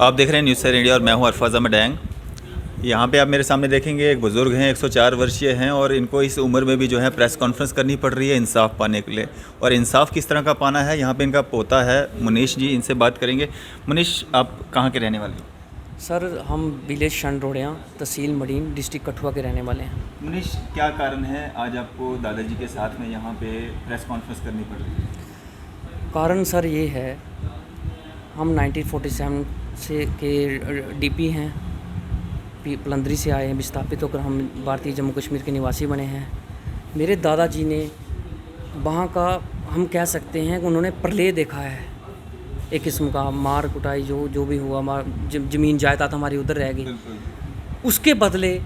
आप देख रहे हैं न्यूज़ सर इंडिया और मैं हूं अरफाज अहमद डैंग। यहाँ पे आप मेरे सामने देखेंगे एक बुज़ुर्ग हैं, 104 वर्षीय हैं और इनको इस उम्र में भी जो है प्रेस कॉन्फ्रेंस करनी पड़ रही है इंसाफ पाने के लिए। और इंसाफ किस तरह का पाना है, यहाँ पे इनका पोता है मुनीश जी, इनसे बात करेंगे। मुनीश, आप कहाँ के रहने वाले हो? सर हम विलेज शंडरोड़ियाँ, तहसील मडीन, डिस्ट्रिक्ट कठुआ के रहने वाले हैं। मुनीश, क्या कारण है आज आपको दादाजी के साथ में यहाँ पे प्रेस कॉन्फ्रेंस करनी पड़ रही है? कारण सर ये है, हम 1947 से के डीपी हैं, पलंदरी से आए हैं, विस्थापित होकर हम भारतीय जम्मू कश्मीर के निवासी बने हैं। मेरे दादाजी ने वहाँ का, हम कह सकते हैं कि उन्होंने प्रलय देखा है, एक किस्म का मार कुटाई, जो भी हुआ, ज़मीन जायदाद हमारी उधर रह गई। उसके बदले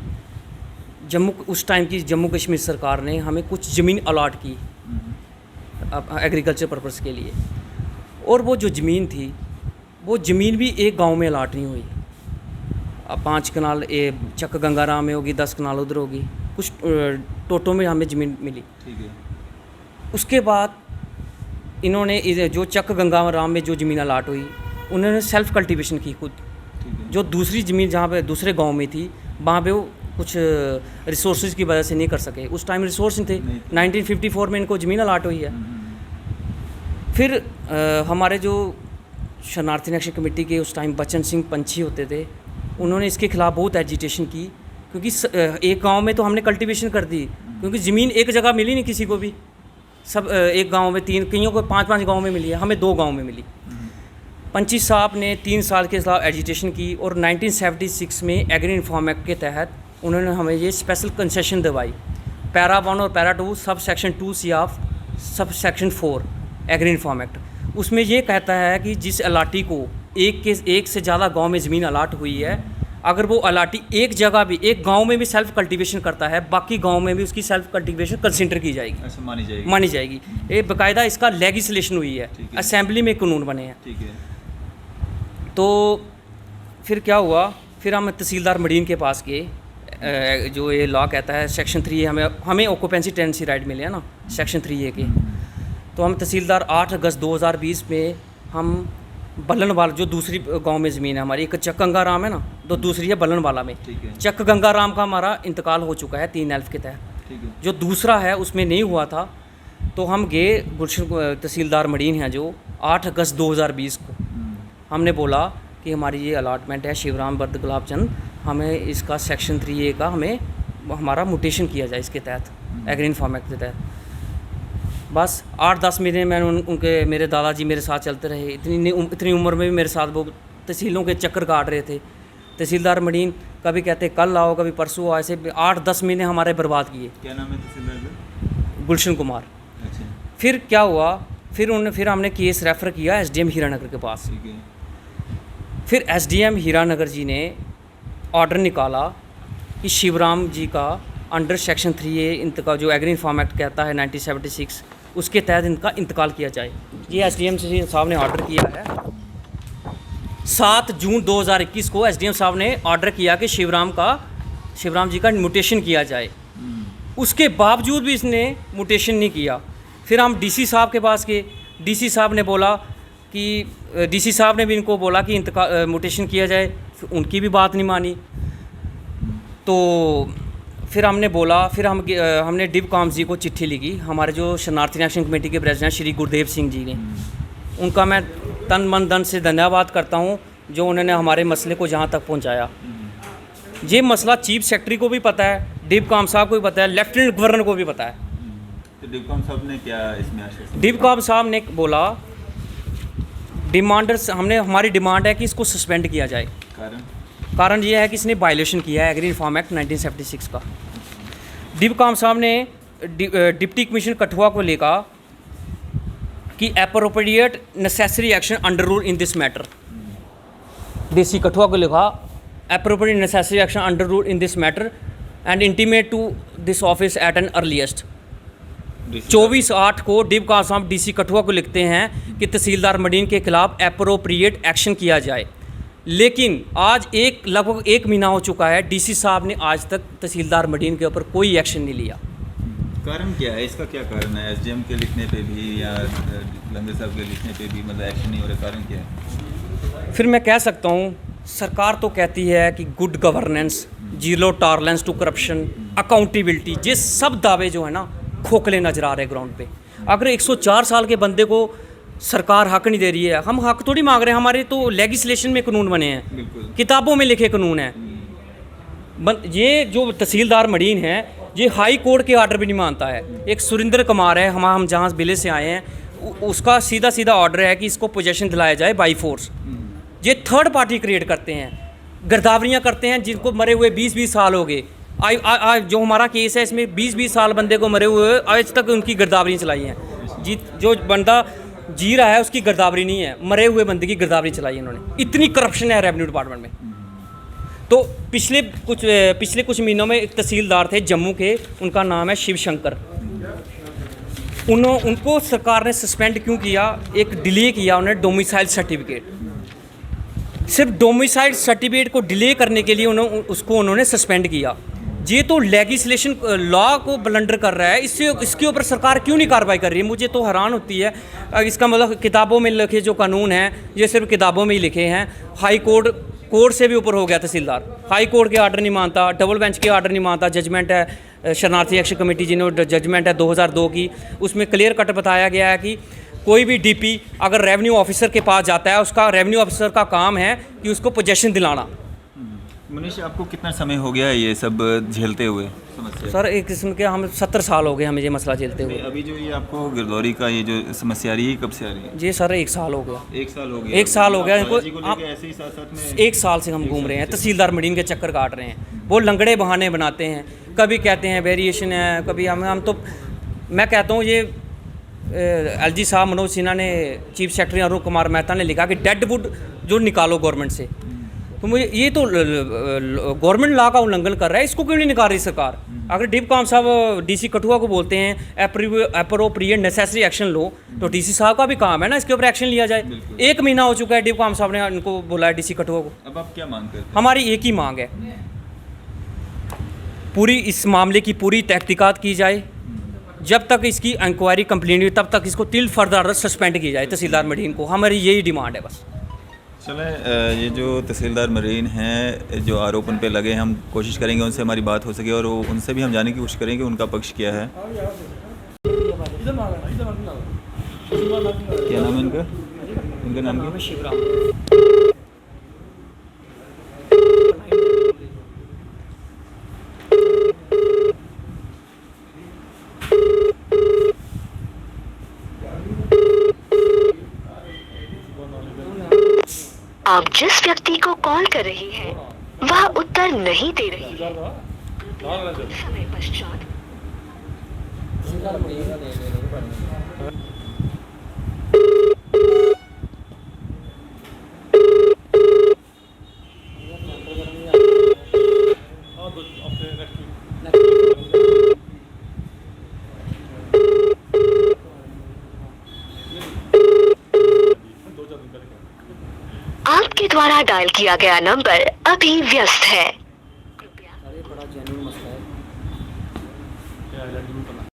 उस टाइम की जम्मू कश्मीर सरकार ने हमें कुछ ज़मीन अलाट की एग्रीकल्चर पर्पस के लिए, और वो जो ज़मीन थी वो ज़मीन भी एक गांव में अलाट नहीं हुई। अब 5 कनाल चक गंगाराम में होगी, 10 कनाल उधर होगी, कुछ टोटो में हमें ज़मीन मिली। ठीक है। उसके बाद इन्होंने जो चक गंगाराम में जो ज़मीन अलाट हुई, उन्होंने सेल्फ़ कल्टीवेशन की खुद। जो दूसरी ज़मीन जहाँ पे दूसरे गांव में थी, वहाँ पे वो कुछ रिसोर्सेज की वजह से नहीं कर सके। उस टाइम रिसोर्स नहीं थे। 1954 में इनको ज़मीन अलाट हुई है। फिर हमारे जो शरणार्थी एक्शन कमेटी के उस टाइम बच्चन सिंह पंछी होते थे, उन्होंने इसके खिलाफ़ बहुत एजिटेशन की, क्योंकि एक गांव में तो हमने कल्टीवेशन कर दी, क्योंकि ज़मीन एक जगह मिली नहीं किसी को भी। सब एक गांव में 3, कईयों को 5-5 गांव में मिली है, हमें 2 गांव में मिली। पंछी साहब ने 3 साल के खिलाफ एजिटेशन की और 1976 में एग्री रिफॉर्म एक्ट के तहत उन्होंने हमें ये स्पेशल कंसेशन दिलवाई। पैरा 1 और para 2 sub section 2 C of sub section 4 agri reform act. उसमें ये कहता है कि जिस अलाटी को एक से ज़्यादा गांव में ज़मीन अलाट हुई है, अगर वो अलाटी एक जगह भी, एक गांव में भी सेल्फ़ कल्टीवेशन करता है, बाकी गांव में भी उसकी सेल्फ़ कल्टीवेशन कंसिडर की जाएगी, ऐसा मानी जाएगी। ये बाकायदा इसका लेजिस्लेशन हुई है, असेंबली में कानून बने हैं। ठीक है। तो फिर क्या हुआ, फिर हम तहसीलदार मडीन के पास गए। जो ये लॉ कहता है सेक्शन 3 हमें ऑक्यूपेंसी टेनेंसी राइट मिले हैं ना, सेक्शन 3A के। तो हम तहसीलदार 8 अगस्त 2020 में हम बल्लनवाला, जो दूसरी गांव में ज़मीन है हमारी, एक चक गंगाराम है ना, तो दूसरी है बल्लनवाला में। चक गंगाराम का हमारा इंतकाल हो चुका है 3 अल्फ के तहत। जो दूसरा है उसमें नहीं हुआ था, तो हम गए गुलशन तहसीलदार मडीन हैं जो 8 अगस्त 2020 को, हमने बोला कि हमारी ये अलाटमेंट है शिवराम बर्द गुलाब चंद, हमें इसका सेक्शन 3A का हमारा म्यूटेशन किया जाए इसके तहत, एग्री रिफॉर्म एक्ट के तहत। बस 8-10 महीने मैंने मेरे दादाजी मेरे साथ चलते रहे। इतनी उम्र में भी मेरे साथ वो तहसीलों के चक्कर काट रहे थे। तहसीलदार मडीन कभी कहते कल आओ, कभी परसों आओ, ऐसे 8-10 महीने हमारे बर्बाद किए। क्या नाम है तहसीलदार? गुलशन कुमार। अच्छा। फिर क्या हुआ, फिर हमने केस रेफ़र किया SDM हीरानगर के पास। फिर SDM हीरानगर जी ने ऑर्डर निकाला कि शिवराम जी का अंडर सेक्शन 3A इनका जो एग्री रिफॉर्म एक्ट कहता है 1976, उसके तहत इनका इंतकाल किया जाए। ये SDM साहब ने ऑर्डर किया है। 7 जून 2021 को SDM साहब ने ऑर्डर किया कि शिवराम जी का म्यूटेशन किया जाए। उसके बावजूद भी इसने म्यूटेशन नहीं किया। फिर हम DC साहब के पास गए। DC साहब ने बोला कि DC साहब ने भी इनको बोला कि म्यूटेशन किया जाए, उनकी भी बात नहीं मानी। तो फिर हमने डिव कॉम जी को चिट्ठी लिखी, हमारे जो शरणार्थी एक्शन कमेटी के प्रेसिडेंट श्री गुरदेव सिंह जी ने। उनका मैं तन मन धन से धन्यवाद करता हूं, जो उन्होंने हमारे मसले को जहां तक पहुंचाया। ये मसला चीफ सेक्रेटरी को भी पता है, डिव कॉम साहब को भी पता है, लेफ्टिनेंट गवर्नर को भी पता है। तो डिव कॉम साहब ने क्या इसमें आश्वासन? डिव कॉम साहब ने बोला, हमारी डिमांड है कि इसको सस्पेंड किया जाए। कारण ये है कि इसने वायलेशन किया है एग्री रिफॉर्म एक्ट 1976 का। डिव कॉम साहब ने डिप्टी कमिश्नर कठुआ को लिखा कि appropriate necessary action under rule in this matter. DC Kathua को लिखा appropriate necessary action under rule in this matter and intimate to this office at an earliest. 24/8 को div com साहब DC Kathua को लिखते हैं कि तहसीलदार मडीन के खिलाफ एप्रोप्रिएट एक्शन किया जाए। लेकिन आज लगभग 1 महीना हो चुका है, DC साहब ने आज तक तहसीलदार मडीन के ऊपर कोई एक्शन नहीं लिया। कारण क्या है, इसका क्या कारण है? SDM के लिखने पे भी या लंगर साहब के लिखने पे भी मतलब एक्शन नहीं हो रहा, कारण क्या है? फिर मैं कह सकता हूँ सरकार तो कहती है कि good governance, zero tolerance to corruption, accountability, ये सब दावे जो है ना खोखले नज़र आ रहे हैं ग्राउंड पे। अगर 104 साल के बंदे को सरकार हक नहीं दे रही है, हम हक थोड़ी मांग रहे हैं, हमारे तो लेजिस्लेशन में कानून बने हैं, किताबों में लिखे कानून हैं। ये जो तहसीलदार मडीन है ये हाई कोर्ट के आर्डर भी नहीं मानता है। एक सुरेंद्र कुमार है, हम जहाँ ज़िले से आए हैं, उसका सीधा सीधा ऑर्डर है कि इसको पोजेशन दिलाया जाए बाई फोर्स। ये थर्ड पार्टी क्रिएट करते हैं, गिरदावरियाँ करते हैं, जिनको मरे हुए 20-20 साल हो गए। जो हमारा केस है इसमें 20-20 साल बंदे को मरे हुए आज तक उनकी गिरदावरियाँ चलाई हैं। जो बंदा जी रहा है उसकी गिरदावरी नहीं है, मरे हुए बंदे की गिरदावरी चलाई है इन्होंने। इतनी करप्शन है रेवेन्यू डिपार्टमेंट में। तो पिछले कुछ महीनों में एक तहसीलदार थे जम्मू के, उनका नाम है शिव शंकर। उनको सरकार ने सस्पेंड क्यों किया? एक डिले किया उन्होंने डोमिसाइल सर्टिफिकेट। सिर्फ डोमिसाइल सर्टिफिकेट को डिले करने के लिए उन्होंने सस्पेंड किया। ये तो लेजिस्लेशन लॉ को ब्लंडर कर रहा है। इसके ऊपर सरकार क्यों नहीं कार्रवाई कर रही है? मुझे तो हैरान होती है। इसका मतलब किताबों में लिखे जो कानून हैं ये सिर्फ किताबों में ही लिखे हैं। हाई कोर्ट से भी ऊपर हो गया तहसीलदार, हाई कोर्ट के आर्डर नहीं मानता, डबल बेंच के आर्डर नहीं मानता। जजमेंट है शरणार्थी एक्शन कमेटी जिन्होंने जजमेंट है 2002 की, उसमें क्लियर कट बताया गया है कि कोई भी डीपी अगर रेवेन्यू ऑफिसर के पास जाता है, उसका रेवेन्यू ऑफिसर का काम है कि उसको पोजेशन दिलाना। मनीष, आपको कितना समय हो गया ये सब झेलते हुए समस्या? सर एक किस्म के हम 70 साल हो गए हमें ये मसला झेलते हुए। अभी जो ये आपको गिरदौरी का ये जो समस्या आ रही है कब से आ रही है? जी सर 1 साल हो गया। 1 साल हो गया? 1 साल हो गया इनको। ऐसे ही साथ में 1 साल से हम घूम रहे हैं, तहसीलदार मडीन के चक्कर काट रहे हैं। वो लंगड़े बहाने बनाते हैं, कभी कहते हैं वेरिएशन है, कभी हम तो मैं कहता हूँ ये LG साहब मनोज सिन्हा ने, चीफ सेक्रेटरी अरुण कुमार मेहता ने लिखा कि डेड वुड जो निकालो गवर्नमेंट से। तो मुझे ये तो गवर्नमेंट लॉ का उल्लंघन कर रहा है, इसको क्यों नहीं निकाल रही सरकार? अगर DIPCOM साहब DC कठुआ को बोलते हैं एप्रोप्रिएट नेसेसरी एक्शन लो, तो DC साहब का भी काम है ना इसके ऊपर एक्शन लिया जाए। 1 महीना हो चुका है DIPCOM साहब ने उनको बोला है DC कठुआ को। अब आप क्या मांग करते हैं? हमारी एक ही मांग है, पूरी इस मामले की पूरी तहकीकात की जाए। जब तक इसकी इंक्वायरी कंप्लीट नहीं तब तक इसको टिल फर्दर सस्पेंड किया जाए तहसीलदार मडीन को। हमारी यही डिमांड है बस। चले, ये जो तहसीलदार मरीन हैं जो आरोप उन पे लगे हैं, हम कोशिश करेंगे उनसे हमारी बात हो सके और उनसे भी हम जानने की कोशिश करेंगे उनका पक्ष क्या है। क्या नाम है इनका? इनका नाम क्या? शिवराम। आप जिस व्यक्ति को कॉल कर रही हैं वह उत्तर नहीं दे रही है। समय पश्चात आपके द्वारा डायल किया गया नंबर अभी व्यस्त है।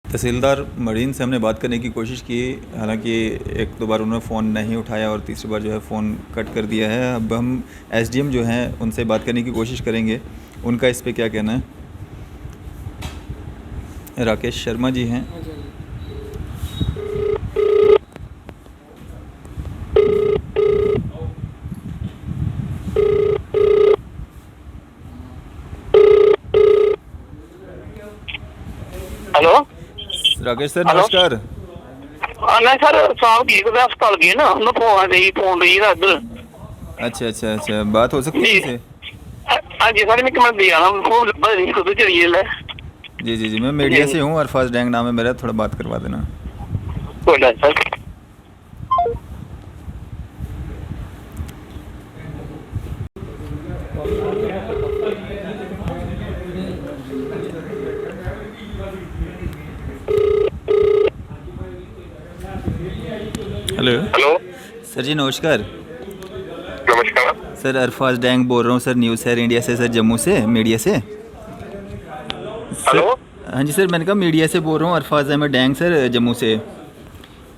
तहसीलदार मरीन से हमने बात करने की कोशिश की, हालांकि 1-2 बार उन्होंने फ़ोन नहीं उठाया और तीसरी बार जो है फ़ोन कट कर दिया है। अब हम SDM जो हैं उनसे बात करने की कोशिश करेंगे, उनका इस पे क्या कहना है। राकेश शर्मा जी हैं। हेलो राकेश सर नमस्कार। नहीं सर साहब की को अस्पताल गए ना, उन्हें फोन रही था इधर। अच्छा, बात हो सकती है इनसे? हाँ जी सर, मैं कमेंट दिया ना फोन नहीं खुद चलिए ले। जी मैं मीडिया से हूँ, अरफाज डैंग नाम है मेरा, थोड़ा बात करवा देना। कोई ना सर। हेलो सर जी नमस्कार। नमस्कार सर अरफाज डैंग बोल रहा हूँ सर, न्यूज़ सर इंडिया से, सर जम्मू से, मीडिया से। हेलो हाँ जी सर, मैंने कहा मीडिया से बोल रहा हूँ, अरफाज अहमद डैंग सर जम्मू से।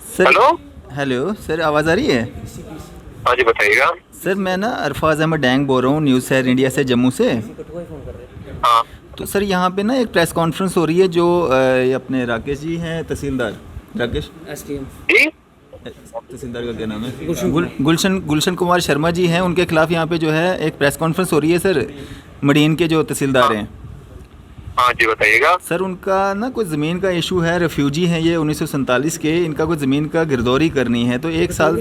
सर हेलो हेलो सर, आवाज़ आ रही है? हाँ जी बताइएगा। सर मैं ना अरफाज अहमद डैंग बोल रहा हूँ न्यूज़ शहर इंडिया से, जम्मू से। हाँ तो सर यहाँ पे ना एक प्रेस कॉन्फ्रेंस हो रही है जो ये अपने राकेश जी हैं, तहसीलदार राकेश, STM जी, तहसीलदार का क्या नाम है, गुलशन कुमार शर्मा जी हैं, उनके खिलाफ यहाँ पे जो है एक प्रेस कॉन्फ्रेंस हो रही है सर, मडीन के जो तहसीलदार हैं। हाँ जी बताइएगा। सर उनका ना कोई ज़मीन का इशू है, रेफ्यूजी हैं ये 1947 के, इनका कोई ज़मीन का गिरदौरी करनी है, तो 1 साल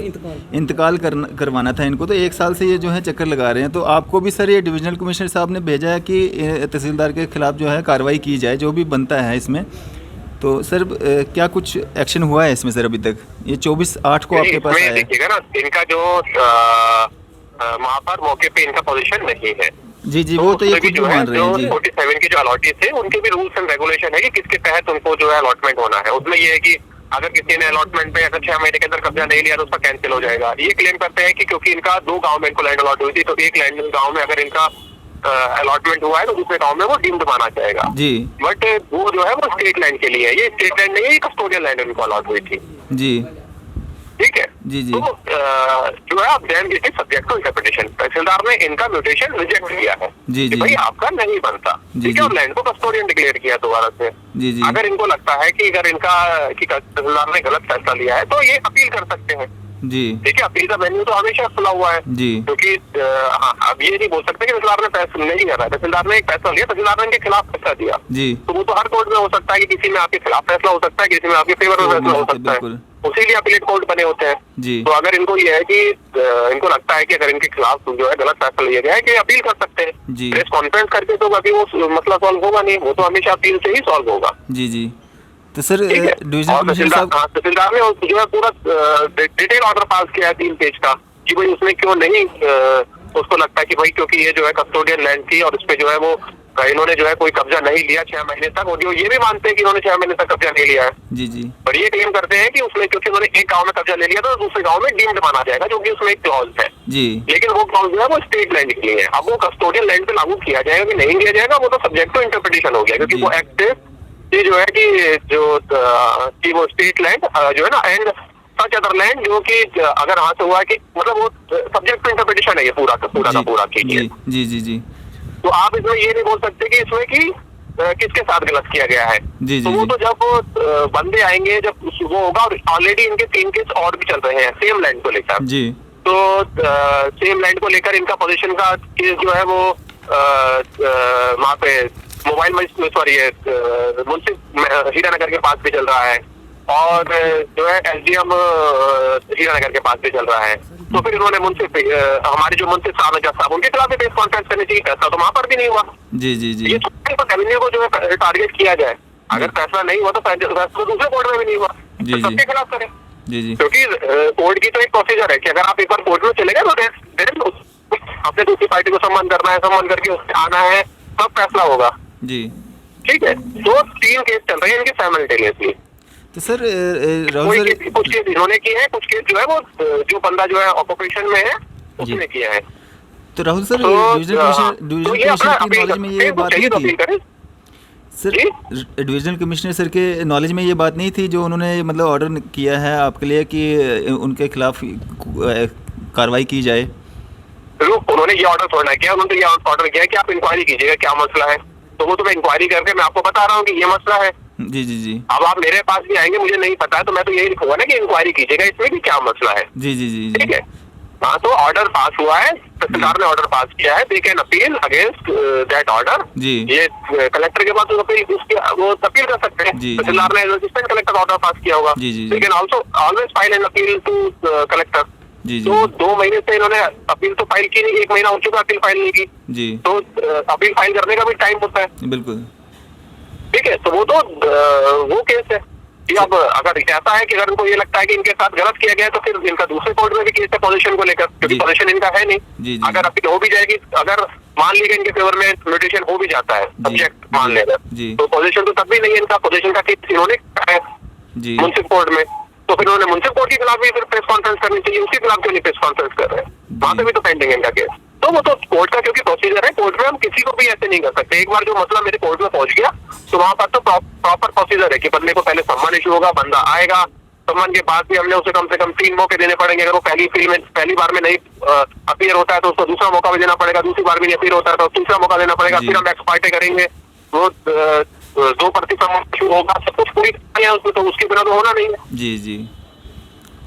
इंतकाल करवाना था इनको, तो 1 साल से ये जो है चक्कर लगा रहे हैं। तो आपको भी सर ये डिविजनल कमिश्नर साहब ने भेजा है कि तहसीलदार के खिलाफ जो है कार्रवाई की जाए, जो भी बनता है इसमें। तो सर क्या कुछ एक्शन हुआ है इसमें सर अभी तक? ये 24/8 को आपके पास आया है। देखिएगा ना, इनका जो वहाँ पर मौके पे इनका पोजीशन नहीं है। जी जी, वो तो ये खुद जो है मान रहे हैं जी। 47 के जो अलॉटीज थे उनके भी रूल्स एंड रेगुलेशन है कि किसके तहत उनको जो है अलॉटमेंट होना है। उसमें ये है कि अगर किसी ने अलॉटमेंट पे अगर 6 महीने के अंदर कब्जा नहीं लिया तो उसका कैंसिल हो जाएगा। ये क्लेम करते हैं कि क्योंकि इनका 2 गांव में इनको लैंड अलॉट हुई थी, तो एक लैंड गांव में अगर इनका अलॉटमेंट हुआ है तो दूसरे गांव में वो डीम्ड माना जाएगा जी। बट वो जो है वो स्टेट लैंड के लिए है, ये स्टेट लैंड नहीं है, ये कस्टोडियल लैंड उनको अलॉट हुई थी। जी ठीक है जी जी तो जो है अब then it is subject to interpretation. Tehsildar ने इनका म्यूटेशन रिजेक्ट किया है जी कि जी भाई आपका नहीं बनता, जी, ठीक है, और जी। लैंड को कस्टोडियन डिक्लेयर किया दोबारा से। जी जी अगर इनको लगता है कि अगर इनका कि तहसीलदार ने गलत फैसला लिया है तो ये अपील कर सकते हैं। जी ठीक है, अपील का वेन्यू तो हमेशा खुला हुआ है, जी क्योंकि हाँ, अब ये नहीं बोल सकते कि तहसीलदार ने फैसला नहीं कर रहा है। तहसीलदार ने एक फैसला लिया, तहसीलदार ने इनके खिलाफ फैसला दिया, जी तो वो तो हर कोर्ट में हो सकता है कि किसी में आपके खिलाफ फैसला हो सकता है, किसी में आपके फेवर में फैसला हो सकता है, बिल्कुल उसी लिए अपीलेट कोर्ट बने होते हैं। जी तो अगर इनको ये है कि इनको लगता है कि अगर इनके खिलाफ जो है गलत फैसला लिया गया है कि अपील कर सकते हैं जी प्रेस कॉन्फ्रेंस करके, तो अभी वो मसला सॉल्व होगा नहीं, वो तो हमेशा अपील से ही सॉल्व होगा। जी जी। तो सर ठीक है, डिविजनल और कमिश्नर साहब, तहसीलदार ने जो है पूरा डिटेल ऑर्डर पास किया है 3 पेज का कि भाई उसमें क्यों नहीं उसको लगता है कि भाई क्योंकि ये जो है कस्टोडियन लैंड थी और उस पे जो है वो इन्होंने जो है कोई कब्जा नहीं लिया 6 महीने तक, और जो ये भी मानते हैं कि इन्होंने 6 महीने तक कब्जा नहीं लिया है, जी जी पर ये क्लेम करते हैं कि उसमें क्योंकि उन्होंने एक गांव में कब्जा ले लिया तो दूसरे गांव में डीम्ड माना जाएगा, जो कि उसमें एक क्लॉज है। जी लेकिन वो क्लॉज जो है वो स्टेट लैंड के लिए है। अब वो कस्टोडियन लैंड पे लागू किया जाएगा कि नहीं किया जाएगा, वो तो सब्जेक्ट टू इंटरप्रिटेशन हो गया, क्योंकि जी। वो एक्ट ये जो है कि कि वो स्टेट लैंड जो है ना एंड सच अदर लैंड जो कि अगर हाथ से हुआ है कि मतलब वो सब्जेक्ट टू इंटरप्रिटेशन है ये पूरा का पूरा कीजिए। जी जी जी तो आप इसमें ये नहीं बोल सकते कि इसमें कि किसके साथ गलत किया गया है। जी तो जी वो जी तो जब बंदे आएंगे जब वो होगा, और ऑलरेडी इनके 3 केस और भी चल रहे हैं सेम लैंड को लेकर। जी तो सेम लैंड को लेकर इनका पोजीशन का केस जो है वो वहाँ पे मोबाइल सॉरी मुंशी हीरानगर के पास भी चल रहा है, और जो है SDM हीरानगर के पास भी चल रहा है। तो फिर इन्होंने मुंशी हमारे जो मुंशी साहब जज साहब उनके खिलाफ भी प्रेस कॉन्फ्रेंस करनी चाहिए, फैसला तो वहाँ पर भी नहीं हुआ। जी जी जी ये रेवेन्यू को जो है टारगेट किया जाए, अगर फैसला नहीं हुआ तो फैसला दूसरे कोर्ट में भी नहीं हुआ, जी, तो जी। सबके खिलाफ करें, जी जी क्योंकि कोर्ट की तो एक प्रोसीजर है कि अगर आप एक बार कोर्ट में चले गए तो अपने दूसरी पार्टी को सम्मान करना है, सम्मान करके उससे आना है, तब फैसला होगा। जी। ठीक है, तो 3 केस चल रहे हैं इनके साइमल्टेनियसली। तो सर राहुल कोई सर, कुछ केस इन्होंने किए हैं, कुछ केस जो है वो जो बंदा जो है ऑक्यूपेशन में है उसने किया है। तो राहुल सर तो डिविजनल ये अपना कमिश्नर की नॉलेज में ये बात नहीं अपील थी करें। सर, डिविजनल कमिश्नर सर के नॉलेज में ये बात नहीं थी जो उन्होंने मतलब ऑर्डर किया है आपके लिए कि उनके खिलाफ कार्रवाई की जाए? उन्होंने ये ऑर्डर थोड़ा किया, उन्होंने ये ऑर्डर किया कि आप इंक्वायरी कीजिएगा क्या मसला है, तो वो तो मैं इंक्वायरी करके मैं आपको बता रहा हूँ कि ये मसला है। जी जी जी अब आप मेरे पास भी आएंगे, मुझे नहीं पता है, तो मैं तो यही लिखूंगा ना कि इंक्वायरी कीजिएगा इसमें कि क्या मसला है। जी जी जी ठीक है, हाँ, तो ऑर्डर पास हुआ है, तहसीलदार ने ऑर्डर पास किया है, they can appeal against that order. जी ये कलेक्टर के पास वो अपील कर सकते हैं। जी, तहसीलदार ने असिस्टेंट कलेक्टर ऑर्डर पास किया होगा, जी, जी, जी। They can also always file an appeal to collector. जी जी तो 2 महीने से इन्होंने अपील तो फाइल की नहीं, 1 महीना हो चुका अपील फाइल नहीं की, जी तो अपील फाइल करने का भी टाइम होता है। बिल्कुल। ठीक है, तो वो तो वो केस है कि अब अगर ऐसा है कि अगर उनको ये लगता है कि इनके साथ गलत किया गया है तो फिर इनका दूसरे कोर्ट में भी केस है पोजीशन को लेकर, क्योंकि जी। पोजीशन इनका है नहीं। जी, जी। अगर अपील हो भी जाएगी, अगर मान लीजिए इनके फेवर में म्यूटेशन हो भी जाता है सब्जेक्ट मान लेकर, जी। तो पोजीशन तो तब भी नहीं है इनका, पोजीशन का केस इन्होंने है जी मुंसिफ कोर्ट में, तो फिर उन्होंने मुंसिफ कोर्ट के खिलाफ भी फिर प्रेस कॉन्फ्रेंस करनी चाहिए, उसके खिलाफ क्यों नहीं प्रेस कॉन्फ्रेंस कर रहे हैं? वहां पे भी तो पेंडिंग है इनका केस। तो वो तो कोर्ट का क्योंकि प्रोसीजर है, कोर्ट में हम किसी को भी ऐसे नहीं कर सकते। एक बार जो मसला मेरे कोर्ट में पहुंच गया तो वहां पर तो प्रॉपर प्रोसीजर है कि बंदे को पहले सम्मान इशू होगा, बंदा आएगा, सम्मन के बाद भी हमने उसे कम से कम 3 मौके देने पड़ेंगे। अगर वो पहली बार में नहीं अपीयर होता है तो उसको दूसरा मौका भी देना पड़ेगा, दूसरी बार में नहीं अपीयर होता है तो तीसरा मौका देना पड़ेगा, फिर हम एक्स पार्टी करेंगे। वो 2% शुरू होगा, सब कुछ पूरी है उसमें, तो उसके बिना तो होना नहीं है। जी जी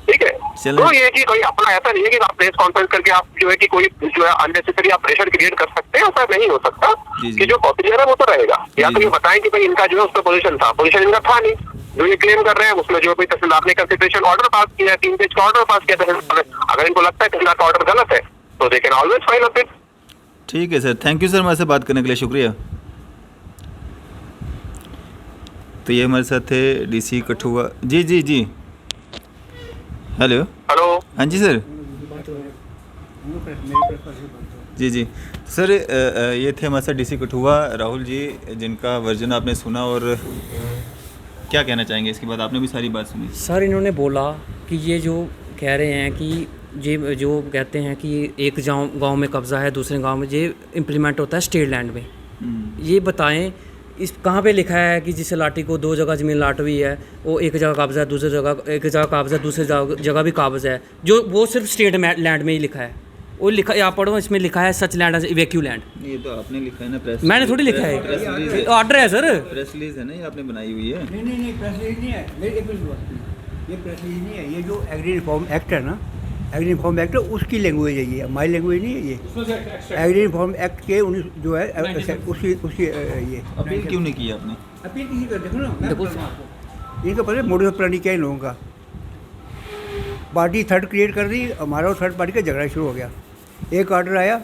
ठीक है, चलो। तो ये कि कोई अपना ऐसा नहीं है कि आप प्रेस कॉन्फ्रेंस करके आप जो है कि कोई जो है अननेसेसरी आप प्रेशर क्रिएट कर सकते हैं, ऐसा नहीं हो सकता। जी, जी। कि जो प्रोसीजर है वो तो रहेगा, या तो जी, ये बताएं कि भाई इनका जो है उसका पोजीशन था, पोजीशन इनका था नहीं, जो ये क्लेम कर रहे हैं उसमें जो कोई तहसीलदार ने कंसिडरेशन ऑर्डर पास किया है, 3 पेज का ऑर्डर पास किया तहसीलदार ने। अगर इनको लगता है तहसीलदार का ऑर्डर गलत है तो they can always file appeal. ठीक है सर, थैंक यू सर हमारे से बात करने के लिए, शुक्रिया। तो ये हमारे साथ थे डीसी कठुआ। जी जी जी, हेलो। हेलो, हाँ जी सर। जी जी सर, ये थे हमारे साथ डीसी कठुआ राहुल जी, जिनका वर्जन आपने सुना, और क्या कहना चाहेंगे इसके बाद? आपने भी सारी बात सुनी। सर इन्होंने बोला कि ये जो कह रहे हैं कि ये जो कहते हैं कि एक गांव में कब्ज़ा है, दूसरे गांव में, ये इम्प्लीमेंट होता है स्टेट लैंड में। ये बताएं इस कहाँ पे लिखा है कि जिस लाठी को 2 जगह ज़मीन लाट हुई है वो एक जगह काब्ज़ा है, दूसरी जगह एक जगह काब्ज़ा है, दूसरी जगह भी काब्ज़ा है, जो वो सिर्फ स्टेट लैंड में ही लिखा है। वो लिखा, आप पढ़ो, इसमें लिखा है सच लैंड एज इवैक्यू लैंड। ये तो आपने लिखा है ना, प्रेस, मैंने थोड़ी लिखा है, ऑर्डर है सर। प्रेस रिलीज है ना, ये आपने बनाई हुई है। नहीं प्रेस रिलीज नहीं है, मेरी एक मिनट बात, ये प्रेस रिलीज नहीं है, ये जो एग्री रिफॉर्म एक्ट है ना, एग्री रिफॉर्म एक्ट है उसकी लैंग्वेज है, ये हमारी लैंग्वेज नहीं है। ये एग्री रिफॉर्म एक्ट के जो है उसकी ये अपील क्यों नहीं की आपने? अपील किसी का देखो ना, इनका पता है मोडस ऑपरेंडी क्या है इन लोगों का। पार्टी थर्ड क्रिएट कर दी, हमारा और थर्ड पार्टी का झगड़ा शुरू हो गया। एक ऑर्डर आया,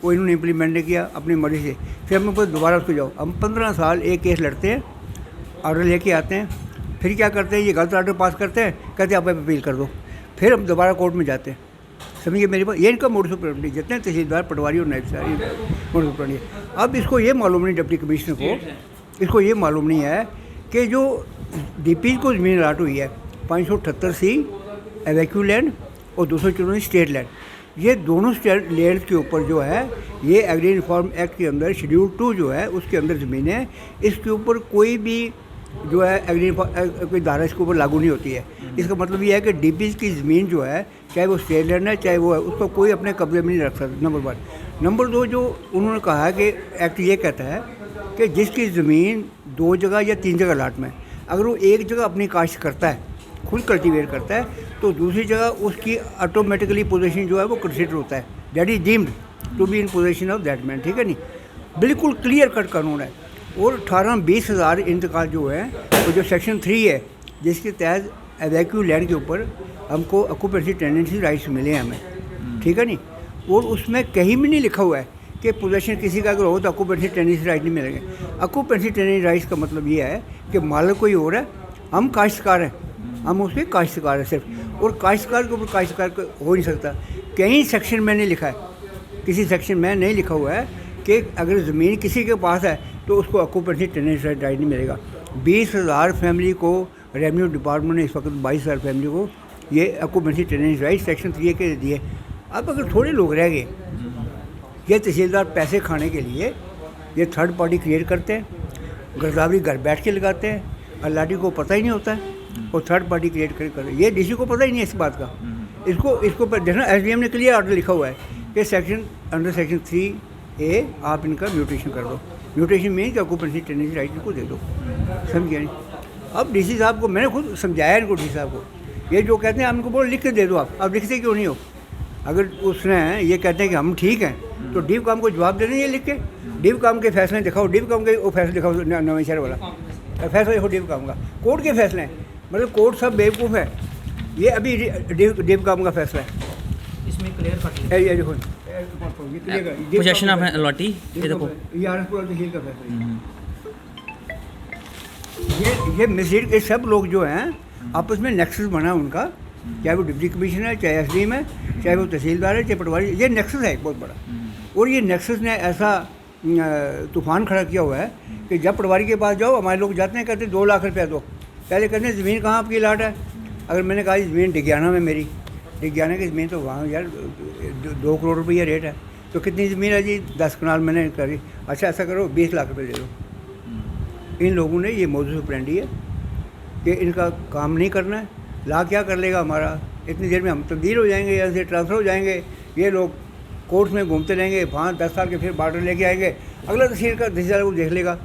वो इन्होंने इम्प्लीमेंट नहीं किया अपनी मर्जी से, फिर हम ऊपर दोबारा उसको जाओ। हम 15 साल एक केस लड़ते हैं, ऑर्डर लेके आते हैं, फिर क्या करते हैं, ये गलत ऑर्डर पास करते हैं, कहते हैं आप अपील कर दो, फिर हम दोबारा कोर्ट में जाते हैं। समझिए मेरी बात, ये इनका मोडस ऑपरेंडी, जितने तहसीलदार पटवारी और नायब साहब मोडस ऑपरेंडी। अब इसको ये मालूम नहीं, डिप्टी कमिश्नर को, इसको ये मालूम नहीं है कि जो डीपी को ज़मीन अलाट हुई है 578C एवैक्यू लैंड और 214 स्टेट लैंड, ये दोनों स्टेट लैंड के ऊपर जो है ये एग्री रिफॉर्म एक्ट के अंदर शेड्यूल 2 जो है उसके अंदर ज़मीन है, इसके ऊपर कोई भी जो है एग्री कोई धारा इसके ऊपर लागू नहीं होती है। इसका मतलब ये है कि डीपी की ज़मीन जो है, चाहे वो स्टेट लैंड है चाहे वो है, उसको कोई अपने कब्जे में नहीं रख सकता, नंबर 1। नंबर 2, जो उन्होंने कहा है कि एक्ट ये कहता है कि जिसकी ज़मीन 2 जगह या 3 जगह लाट में, अगर वो एक जगह अपनी काश्त करता है, खुद कल्टीवेट करता है, तो दूसरी जगह उसकी ऑटोमेटिकली पोजीशन जो है वो कंसिडर होता है, that is deemed to be in position of that man. ठीक है नहीं, बिल्कुल क्लियर कट कानून है। और 18-20 हज़ार इंतकाल जो है, तो जो सेक्शन 3 है जिसके तहत एवैक्यू लैंड के ऊपर हमको ऑक्यूपेंसी टेंडेंसी राइट्स मिले हैं हमें, ठीक है नहीं, और उसमें कहीं भी नहीं लिखा हुआ है कि पोजीशन किसी का अगर हो तो ऑक्यूपेंसी टेंडेंसी राइट नहीं मिलेंगे। ऑक्यूपेंसी टेंडेंसी राइट्स का मतलब ये है कि मालिक कोई और है, हम काश्तकार हैं, हम उसके काश्तकार हैं सिर्फ, और काश्तकार के ऊपर काश्तकार हो नहीं सकता। कहीं सेक्शन में नहीं लिखा है, किसी सेक्शन में नहीं लिखा हुआ है कि अगर ज़मीन किसी के पास है तो उसको ऑक्यूपेंसी टेंडेंसी राइट नहीं मिलेगा। 20,000 फैमिली को रेवेन्यू डिपार्टमेंट ने इस वक्त 22,000 फैमिली को ये ऑक्यूपेंसी टेंडेंसी राइट सेक्शन 3 के दिए। अब अगर थोड़े लोग रह गए, ये तहसीलदार पैसे खाने के लिए ये थर्ड पार्टी क्रिएट करते हैं, गिरदावरी घर बैठ के लगाते हैं, अल्लाटी को पता ही नहीं होता है, और थर्ड पार्टी क्रिएट कर ये डीसी को पता ही नहीं है इस बात का। इसको देखना, एसडीएम ने क्लियर ऑर्डर लिखा हुआ है कि अंडर सेक्शन 3A आप इनका म्यूटेशन कर दो। म्यूटेशन मीन कि ऑक्यूपेंसी टेंडेंसी राइट इनको दे दो, समझिए नहीं। अब डीसी साहब को मैंने खुद समझाया, इनको डीसी साहब को, ये जो कहते हैं आप इनको बोलो लिख के दे दो, आप लिखते क्यों नहीं हो? अगर उसने ये कहते हैं कि हम ठीक हैं तो डीव काम को जवाब दे देंगे लिख के, डीव काम के फैसले दिखाओ, डीव काम के वो फैसले दिखाओ, नवे शहर वाला फैसला देखो, डीव काम का, कोर्ट के फैसले हैं, मतलब कोर्ट सब बेवकूफ़ है। ये अभी डीव काम का फैसला है, इसमें क्लियर कट ये देखो पोजेशन ऑफ अलॉटी, ये देखो ये आरएसपुर तहसील का फैसला है। ये मिसरीड के सब लोग जो हैं आपस में नेक्सस बना उनका, चाहे वो डिप्टी कमिश्नर है, चाहे एसडीएम है, चाहे वो तहसीलदार है, चाहे पटवारी, ये नेक्सस है एक बहुत बड़ा। और ये नेक्सस ने ऐसा तूफान खड़ा किया हुआ है कि जब पटवारी के पास जाओ, हमारे लोग जाते हैं, कहते हैं 2 लाख रुपया दो, पहले कहते हैं ज़मीन कहाँ आपकी लाट है। अगर मैंने कहा ज़मीन डिग्याना में, मेरी डिग्याना की ज़मीन तो वहाँ यार 2 करोड़ रुपया रेट है, तो कितनी ज़मीन है जी? 10 कनाल मैंने करी। अच्छा ऐसा करो 20 लाख रुपये दे दो। इन लोगों ने ये मोडस ऑपरेंडी है कि इनका काम नहीं करना है, ला क्या कर लेगा हमारा, इतनी देर में हम तब्दील हो जाएंगे, यहाँ से ट्रांसफ़र हो जाएंगे, ये लोग कोर्ट में घूमते रहेंगे, 5-10 साल के फिर बार्डर लेके आएंगे, अगला तहसीलदार वो देख लेगा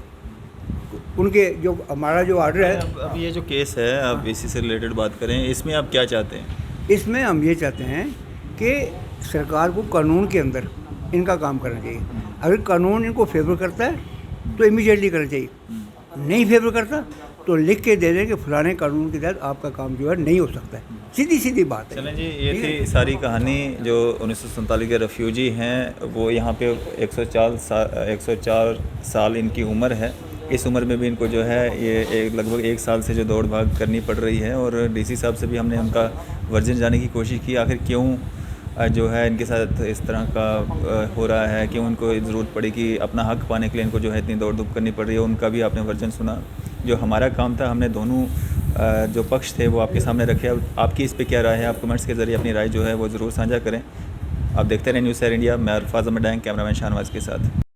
उनके जो हमारा जो ऑर्डर है। अब ये जो केस है, अब इसी से रिलेटेड बात करें, इसमें आप क्या चाहते हैं? इसमें हम ये चाहते हैं कि सरकार को कानून के अंदर इनका काम करना चाहिए। अगर कानून इनको फेवर करता है तो इमीडिएटली करना चाहिए, नहीं फेवर करता तो लिख के दे दें कि फलाने कानून के तहत आपका काम जो है नहीं हो सकता है। सीधी सीधी बात है। चलें जी, ये थी सारी कहानी। जो 1947 के रेफ्यूजी हैं वो यहाँ पे 104 साल इनकी उम्र है। इस उम्र में भी इनको जो है ये लगभग 1 साल से जो दौड़ भाग करनी पड़ रही है। और डीसी साहब से भी हमने उनका वर्जन जानने की कोशिश की, आखिर क्यों जो है इनके साथ इस तरह का हो रहा है, क्यों इनको ज़रूरत पड़ी कि अपना हक़ पाने के लिए इनको जो है इतनी दौड़ धूप करनी पड़ रही है। उनका भी आपने वर्जन सुना। जो हमारा काम था, हमने दोनों जो पक्ष थे वो आपके सामने रखे। अब आपकी इस पे क्या राय है? आप कमेंट्स के ज़रिए अपनी राय जो है वो ज़रूर साझा करें। आप देखते रहें न्यूज़ सैर इंडिया। मैं अरफाज अहमद डैंग, कैमरामैन शाहनवाज के साथ।